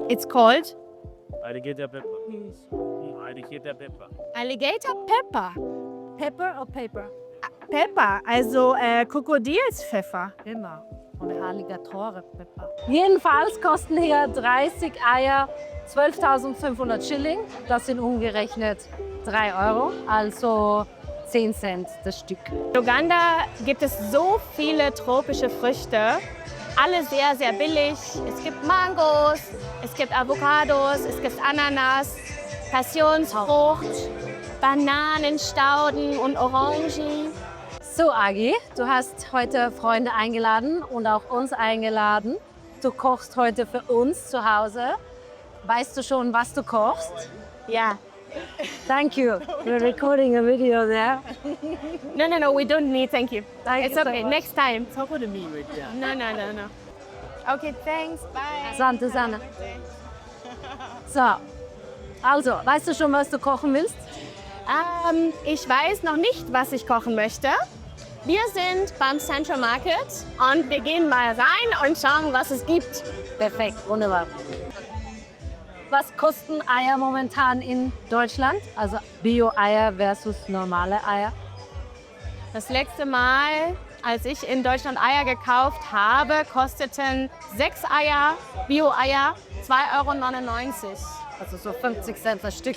It's called Alligator pepper. Alligator pepper. alligator pepper. Pepper or paper? Pepper, also Krokodilspfeffer. Immer. Und Alligatorenpepper. Jedenfalls kosten hier 30 Eier 12.500 Schilling. Das sind umgerechnet 3 Euro, also 10 Cent das Stück. In Uganda gibt es so viele tropische Früchte, alle sehr, sehr billig. Es gibt Mangos, es gibt Avocados, es gibt Ananas, Passionsfrucht, Bananenstauden und Orangen. So, Agi, du hast heute Freunde eingeladen und auch uns eingeladen. Du kochst heute für uns zu Hause. Weißt du schon, was du kochst? Ja. Thank you. We're recording a video there. No, we don't need, thank you. Thank It's you so okay, much. next time. Top of the meat right there. No. Okay, thanks, bye. Asante sana. So, also, weißt du schon, was du kochen willst? Ich weiß noch nicht, was ich kochen möchte. Wir sind beim Central Market und wir gehen mal rein und schauen, was es gibt. Perfekt, wunderbar. Was kosten Eier momentan in Deutschland? Also Bio-Eier versus normale Eier? Das letzte Mal, als ich in Deutschland Eier gekauft habe, kosteten 6 Eier, Bio-Eier, 2,99 €. Also so 50 Cent das Stück.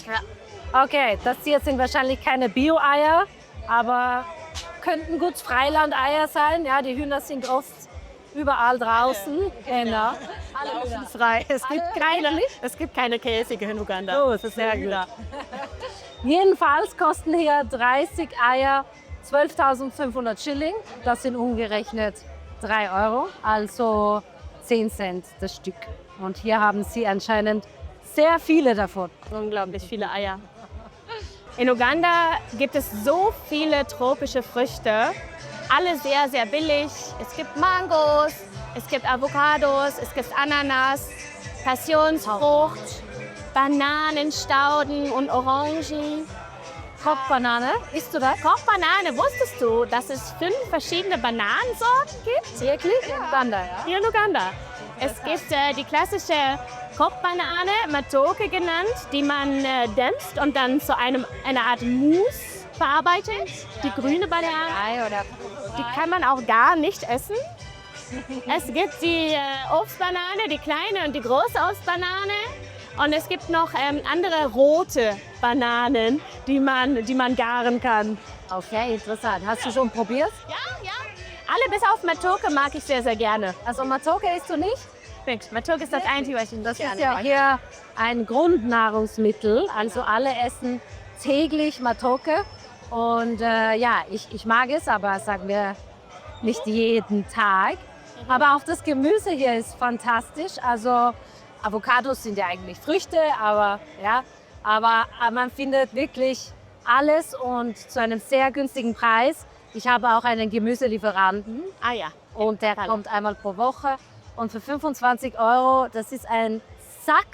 Okay, das hier sind wahrscheinlich keine Bio-Eier, aber könnten gut Freilandeier sein. Ja, die Hühner sind oft überall draußen. Genau. Alle Frei. Es gibt keine Käsige in Uganda. Oh, das ist sehr gut. Jedenfalls kosten hier 30 Eier 12.500 Schilling. Das sind umgerechnet 3 Euro, also 10 Cent das Stück. Und hier haben sie anscheinend sehr viele davon. Unglaublich viele Eier. In Uganda gibt es so viele tropische Früchte, alle sehr, sehr billig. Es gibt Mangos, es gibt Avocados, es gibt Ananas, Passionsfrucht, Bananenstauden und Orangen. Kochbanane, isst du das? Kochbanane, wusstest du, dass es 5 verschiedene Bananensorten gibt? Wirklich? In Uganda, ja? Hier in Uganda. Es gibt die klassische Kochbanane, Matoke genannt, die man dämpft und dann zu einer Art Mousse verarbeitet. Die grüne Banane, die kann man auch gar nicht essen. Es gibt die Obstbanane, die kleine und die große Obstbanane. Und es gibt noch andere rote Bananen, die man garen kann. Okay, interessant. Hast du schon probiert? Ja. Alle bis auf Matoke mag ich sehr, sehr gerne. Also Matoke isst du nicht? Nix, Matoke ist das Einzige, was ich nicht Das gerne ist ja mag. hier ein Grundnahrungsmittel. Also alle essen täglich Matoke. Und ja, ich mag es, aber sagen wir nicht jeden Tag. Aber auch das Gemüse hier ist fantastisch. Also Avocados sind ja eigentlich Früchte, aber man findet wirklich alles und zu einem sehr günstigen Preis. Ich habe auch einen Gemüselieferanten Ah ja. und der kommt einmal pro Woche. Und für 25 Euro, das ist ein Sack,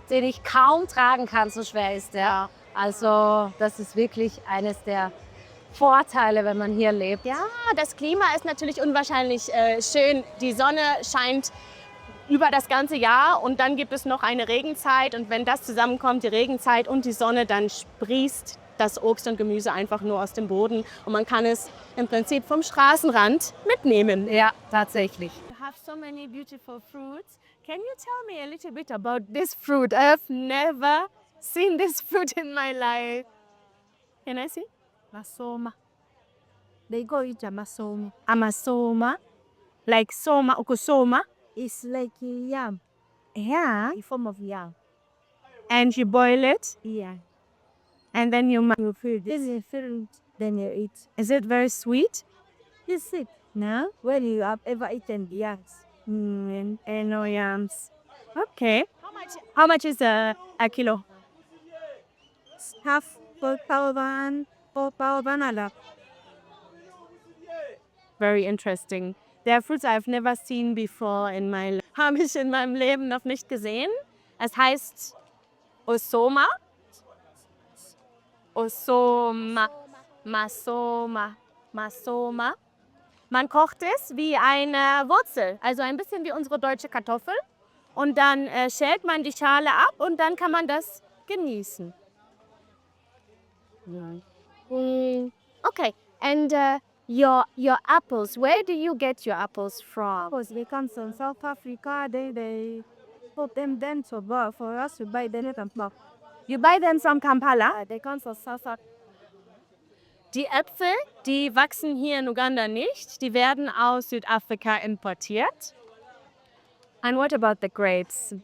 den ich kaum tragen kann, so schwer ist der. Also das ist wirklich eines der Vorteile, wenn man hier lebt. Ja, das Klima ist natürlich unwahrscheinlich schön. Die Sonne scheint über das ganze Jahr und dann gibt es noch eine Regenzeit. Und wenn das zusammenkommt, die Regenzeit und die Sonne, dann sprießt das Obst und Gemüse einfach nur aus dem Boden. Und man kann es im Prinzip vom Straßenrand mitnehmen. Ja, tatsächlich. You have so many beautiful fruits. Can you tell me a little bit about this fruit? I have never seen this fruit in my life. Can I see? Masoma. They go eat a masoma. Amasoma, like soma, okosoma. It's like a yam, Yeah. a form of yam. And you boil it, Yeah. and then You feel this is fruit, then you eat. Is it very sweet? It's it. No. When you have ever eaten yams, And no yams. Okay. How much is a kilo? half power banana. Very interesting. There are fruits I've never seen before in my life. Habe ich in meinem Leben noch nicht gesehen. Es heißt Osoma. Osoma. Masoma. Man kocht es wie eine Wurzel, also ein bisschen wie unsere deutsche Kartoffel. und dann schält man die Schale ab und dann kann man das genießen. Okay, and your apples, where do you get your apples from? Because they come from South Africa, they put them then to buy for us to buy them from Kampala. You buy them from Kampala? They come from South Africa. Die Äpfel, die wachsen hier in Uganda nicht. Die werden aus Südafrika importiert. And what about the grapes?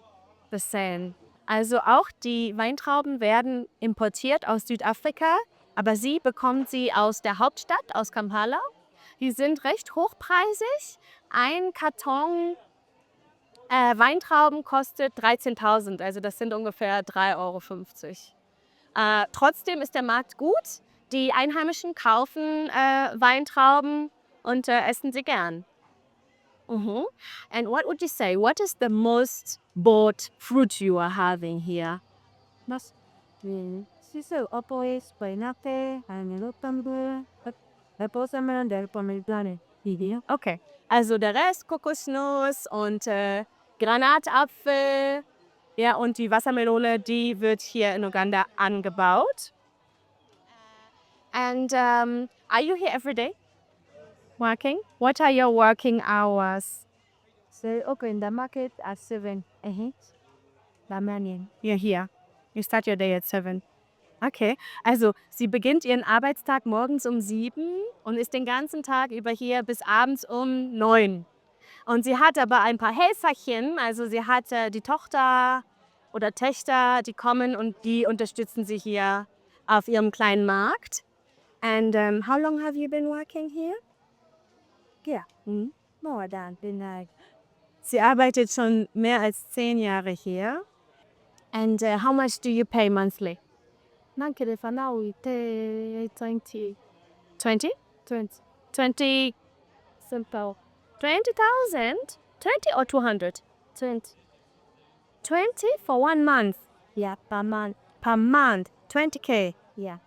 The same. Also auch die Weintrauben werden importiert aus Südafrika, aber sie bekommt sie aus der Hauptstadt, aus Kampala. Die sind recht hochpreisig. Ein Karton Weintrauben kostet 13.000, also das sind ungefähr 3,50 Euro. Trotzdem ist der Markt gut. Die Einheimischen kaufen Weintrauben und essen sie gern. And what would you say? What is the most bought fruit you are having here? Mas, siso opoes, pineapple, and tambo, apple salmon, and pomegranate. Okay, also der Rest, Kokosnuss und Granatapfel, ja, und die Wassermelone, die wird hier in Uganda angebaut. And are you here every day working? What are your working hours? So, okay, in the market at 7. The morning. You're here. You start your day at 7. Okay, also sie beginnt ihren Arbeitstag morgens um 7 und ist den ganzen Tag über hier bis abends um 9. Und sie hat aber ein paar Helferchen, also sie hat die Tochter oder Töchter, die kommen und die unterstützen sie hier auf ihrem kleinen Markt. And how long have you been working here? Yeah, more than the night. Sie arbeitet schon mehr als 10 Jahre hier. And how much do you pay monthly? Nankere for now we pay 20. 20? 20. 20, Simple. 20,000? 20 or 200? 20. 20 for 1 month. Yeah, per month. Per month, 20k. Yeah.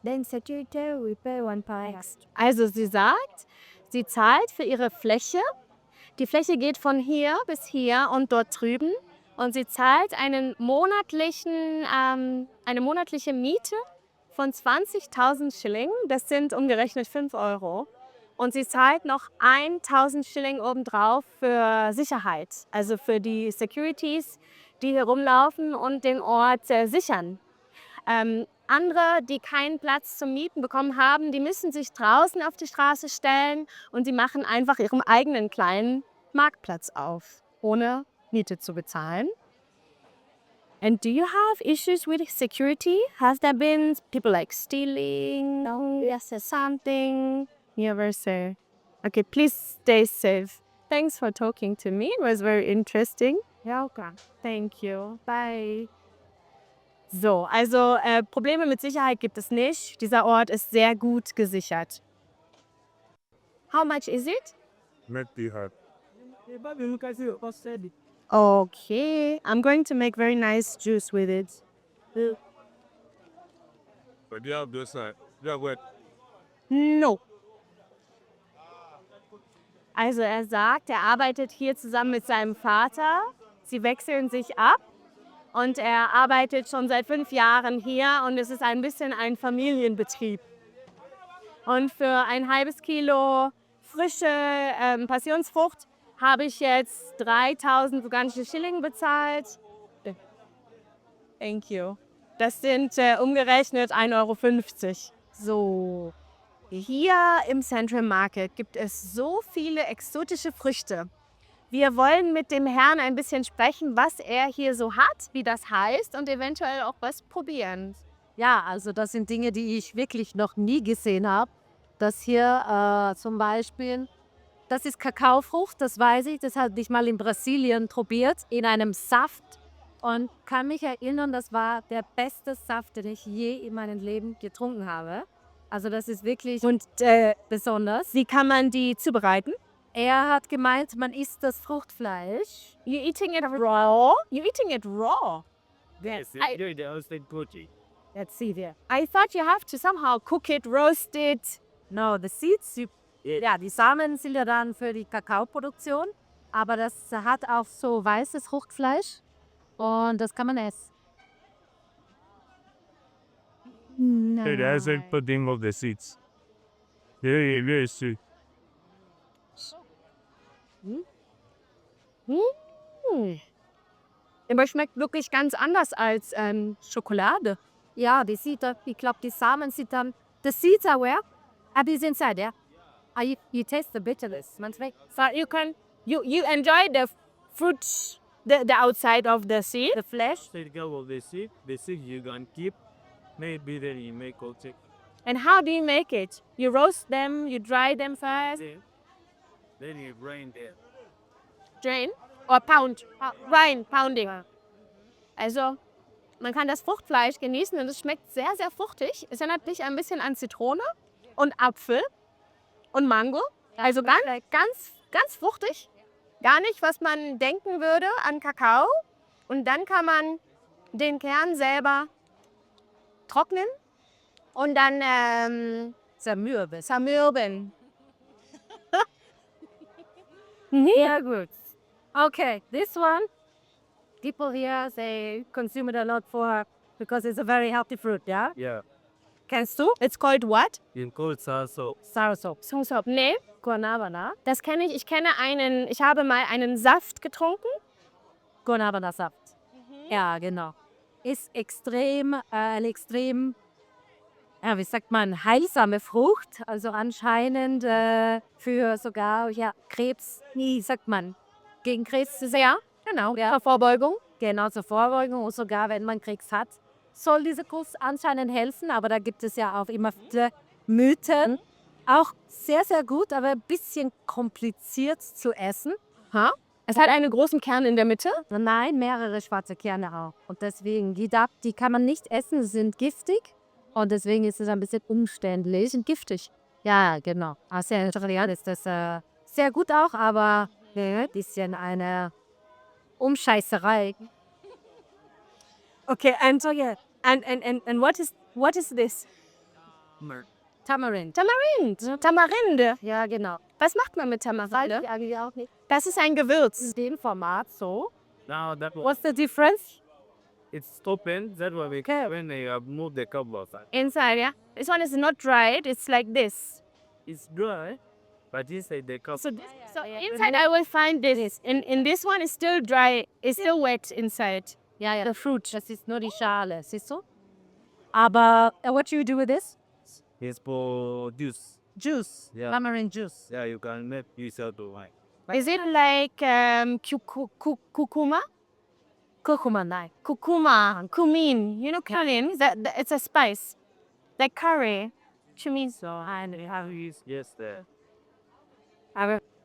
Then security we pay 1 per extra. Also sie sagt, sie zahlt für ihre Fläche. Die Fläche geht von hier bis hier und dort drüben. Und sie zahlt eine monatliche Miete von 20.000 Schilling. Das sind umgerechnet 5 Euro. Und sie zahlt noch 1.000 Schilling obendrauf für Sicherheit. Also für die Securities, die hier rumlaufen und den Ort sichern. Andere, die keinen Platz zum Mieten bekommen haben, die müssen sich draußen auf die Straße stellen und sie machen einfach ihren eigenen kleinen Marktplatz auf, ohne Miete zu bezahlen. And do you have issues with security? Has there been people like stealing? No, yes, something. Never say. Okay, please stay safe. Thanks for talking to me. It was very interesting. Yeah, okay. Thank you. Bye. So, also Probleme mit Sicherheit gibt es nicht. Dieser Ort ist sehr gut gesichert. How much is it? Okay, I'm going to make very nice juice with it. But you have this side. You have what? No. Also er sagt, er arbeitet hier zusammen mit seinem Vater. Sie wechseln sich ab und er arbeitet schon seit 5 Jahren hier und es ist ein bisschen ein Familienbetrieb. Und für ein halbes Kilo frische Passionsfrucht habe ich jetzt 3.000 ugandaische Schilling bezahlt. Thank you. Das sind umgerechnet 1,50 Euro. So, hier im Central Market gibt es so viele exotische Früchte. Wir wollen mit dem Herrn ein bisschen sprechen, was er hier so hat, wie das heißt und eventuell auch was probieren. Ja, also das sind Dinge, die ich wirklich noch nie gesehen habe. Das hier zum Beispiel, das ist Kakaofrucht, das weiß ich, das hatte ich mal in Brasilien probiert, in einem Saft. Und kann mich erinnern, das war der beste Saft, den ich je in meinem Leben getrunken habe. Also das ist wirklich Und besonders. wie kann man die zubereiten? Er hat gemeint, man isst das Fruchtfleisch. You eating it raw? You eating it raw? Yes, I- you're the hosted Gucci. Let's see there. I thought you have to somehow cook it, roast it. No, the seeds, ja, die Samen sind ja dann für die Kakaoproduktion. aber das hat auch so weißes Fruchtfleisch und das kann man essen. It hasn't pudding of the seeds. Very, very sweet. Aber schmeckt wirklich ganz anders als Schokolade. Ja, ich glaube, die Samen sind dann, the seeds are where? Is inside, yeah? You taste the bitterness. Man schmeckt. So you enjoy the fruit, the outside of the seed. The flesh. Take out of the seed you can keep. Maybe then you make also. And how do you make it? You roast them, you dry them first, Then you grind them. drain or pound, pounding. Also man kann das Fruchtfleisch genießen und es schmeckt sehr, sehr fruchtig. Es erinnert dich ein bisschen an Zitrone und Apfel und Mango. Also ganz fruchtig. Gar nicht, was man denken würde an Kakao. Und dann kann man den Kern selber trocknen und dann zermürben. Yeah, good. Okay, this one, people here, they consume it a lot because it's a very healthy fruit, yeah? Yeah. Kennst du? It's called what? In cold salsa. Soursop. Soursop. Nee, Guanabana. das kenne ich. Ich habe mal einen Saft getrunken. Guanabana-Saft. Ja, genau. Ist eine extrem, ja, wie sagt man, heilsame Frucht. Also anscheinend für sogar Krebs, wie sagt man, gegen Krebs zu sein. Ja, Genau, zur Vorbeugung. Genau, zur Vorbeugung und sogar wenn man Krebs hat, soll dieser Kuss anscheinend helfen. Aber da gibt es ja auch immer viele Mythen. Auch sehr, sehr gut, aber ein bisschen kompliziert zu essen. Es hat einen großen Kern in der Mitte. Nein, mehrere schwarze Kerne auch. Und deswegen, die kann man nicht essen, sie sind giftig. Und deswegen ist es ein bisschen umständlich. Sind giftig. Ja, genau. Also in Italien ist das sehr gut auch, aber ein bisschen eine Umscheißerei. Okay, and what is this? Tamarind. Tamarinde. Ja, genau. Was macht man mit Weiß Tamarinde? ich eigentlich auch nicht. Das ist ein Gewürz. In dem Format so. Now that one, What's the difference? it's open. That's why we Okay. when they move the cover side. Inside, yeah. This one is not dried. It's like this. It's dry, but inside the cup. So inside I will find this. In this one is still dry. It's still wet inside. Ja, ja. The fruit. Das ist nur die Schale, siehst du? Aber what do you do with this? It's for juice. Juice. Yeah. Tamarind juice. Yeah, you can make use of the wine. Is it like curcuma? Kurkuma, nein. Curcuma, cumin. You know cumin? It's a spice. Like curry. Cumin. So and we have used yes there.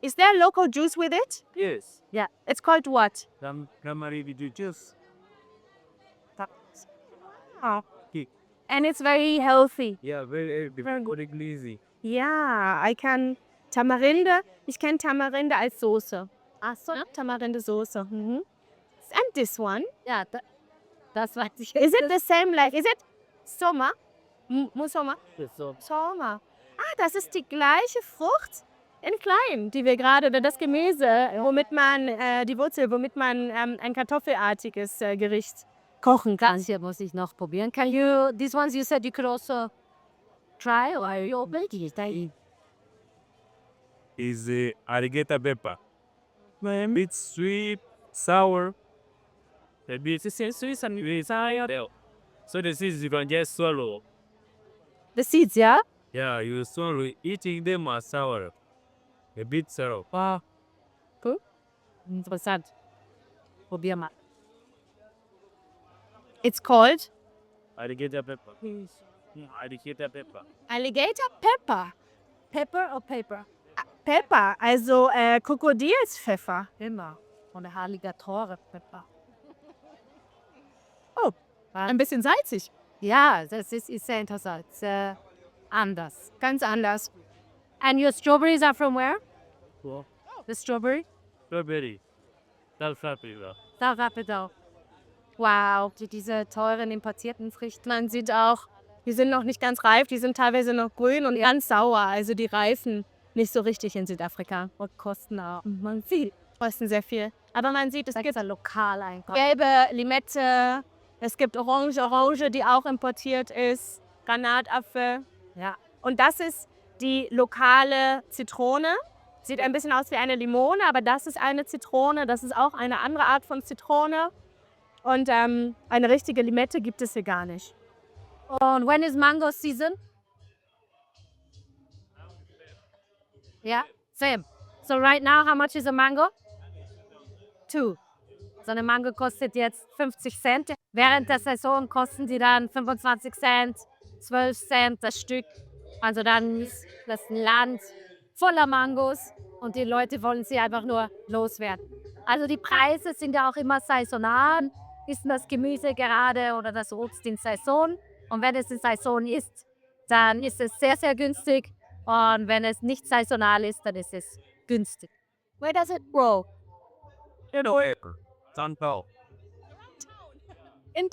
Is there local juice with it? Yes. It's called what? Primary we do juice. And it's very healthy. Yeah, very Very good. very easy. Ja, ich kenne Tamarinde als Soße. Ach so, Tamarinde-Soße. And this one, Ja, das weiß ich. is it the same like, is it Soma? Musoma? So Soma. Ah, das ist die gleiche Frucht in klein, die wir gerade, das Gemüse, womit man, die Wurzel, womit man ein kartoffelartiges Gericht kochen kann. Das hier muss ich noch probieren. These ones you said you could also try or are you open? is alligator pepper. It's sweet, sour. The bit is sweet and very sour. So the seeds you can just swallow. The seeds, ja? Yeah, you swallow. Eating them are sour. A bit sour. Wow. Cool. Interessant. Probier mal. It's called Alligator pepper. Alligator pepper. Alligator Pepper. Pepper or paper? Pepper, also Krokodilspfeffer. Immer. Von der Alligatore-Pepper. Ein bisschen salzig. Ja, das ist sehr interessant. Sehr anders. Ganz anders. And your strawberries are from where? Cool. The strawberry? Strawberry. That's flavor. Da Rapido. Wow, diese teuren importierten Früchte. Man sieht auch, die sind noch nicht ganz reif, die sind teilweise noch grün und ganz sauer. Also die reifen nicht so richtig in Südafrika. Und kosten auch. Man sieht. kosten sehr viel. Aber man sieht, es Das gibt ist ja lokal einfach. gelbe Limette, es gibt Orange, die auch importiert ist, Granatapfel. Ja. Und das ist die lokale Zitrone. Sieht ein bisschen aus wie eine Limone, aber das ist eine Zitrone. Das ist auch eine andere Art von Zitrone. Und eine richtige Limette gibt es hier gar nicht. Und when is mango season? Yeah, same. So right now, how much is a mango? 2. So eine Mango kostet jetzt 50 Cent. Während der Saison kosten die dann 25 Cent, 12 Cent das Stück. Also dann ist das ein Land voller Mangos und die Leute wollen sie einfach nur loswerden. Also die Preise sind ja auch immer saisonal. Ist das Gemüse gerade oder das Obst in Saison? Und wenn es in Saison ist, dann ist es sehr, sehr günstig. Und wenn es nicht saisonal ist, dann ist es günstig. Where does it grow? You know, Santal. In